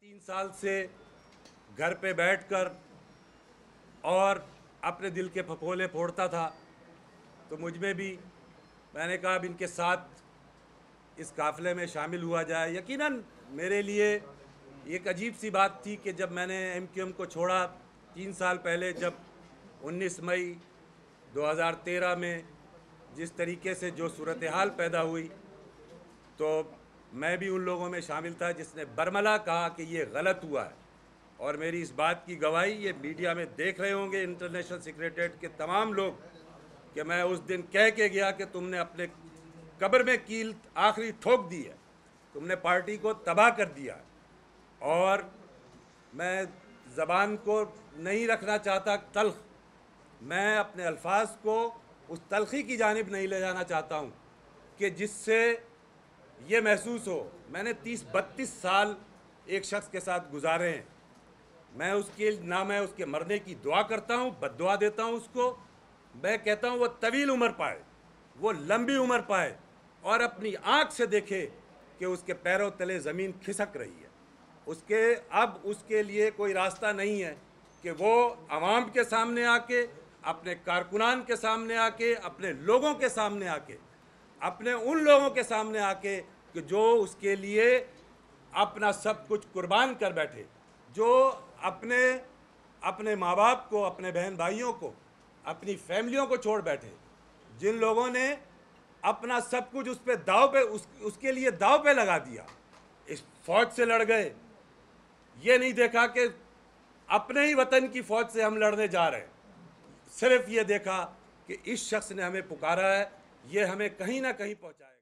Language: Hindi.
3 साल से घर पे बैठकर और अपने दिल के फफोले फोड़ता था, तो मुझ में भी मैंने कहा अब इनके साथ इस काफ़िले में शामिल हुआ जाए। यकीनन मेरे लिए एक अजीब सी बात थी कि जब मैंने एमक्यूएम को छोड़ा 3 साल पहले, जब 19 मई 2013 में जिस तरीके से जो सूरत हाल पैदा हुई, तो मैं भी उन लोगों में शामिल था जिसने बरमला कहा कि ये गलत हुआ है। और मेरी इस बात की गवाही ये मीडिया में देख रहे होंगे इंटरनेशनल सेक्रेटरीट के तमाम लोग कि मैं उस दिन कह के गया कि तुमने अपने कब्र में कील आखिरी ठोक दी है, तुमने पार्टी को तबाह कर दिया है। और मैं ज़बान को नहीं रखना चाहता तल्ख, मैं अपने अल्फाज को उस तलखी की जानिब नहीं ले जाना चाहता हूँ कि जिससे ये महसूस हो। मैंने 30-32 साल एक शख्स के साथ गुजारे हैं। मैं उसके मरने की दुआ करता हूँ, बद्दुआ देता हूँ उसको। मैं कहता हूँ वो तवील उम्र पाए, वो लंबी उम्र पाए और अपनी आँख से देखे कि उसके पैरों तले ज़मीन खिसक रही है। अब उसके लिए कोई रास्ता नहीं है कि वो आवाम के सामने आके, अपने कारकुनान के सामने आके, अपने लोगों के सामने आके, अपने उन लोगों के सामने आके कि जो उसके लिए अपना सब कुछ कुर्बान कर बैठे, जो अपने माँ बाप को, अपने बहन भाइयों को, अपनी फैमिलियों को छोड़ बैठे, जिन लोगों ने अपना सब कुछ उस पे दाव पे उसके लिए दाव पे लगा दिया, इस फौज से लड़ गए। ये नहीं देखा कि अपने ही वतन की फौज से हम लड़ने जा रहे हैं, सिर्फ ये देखा कि इस शख्स ने हमें पुकारा है, ये हमें कहीं ना कहीं पहुंचाया।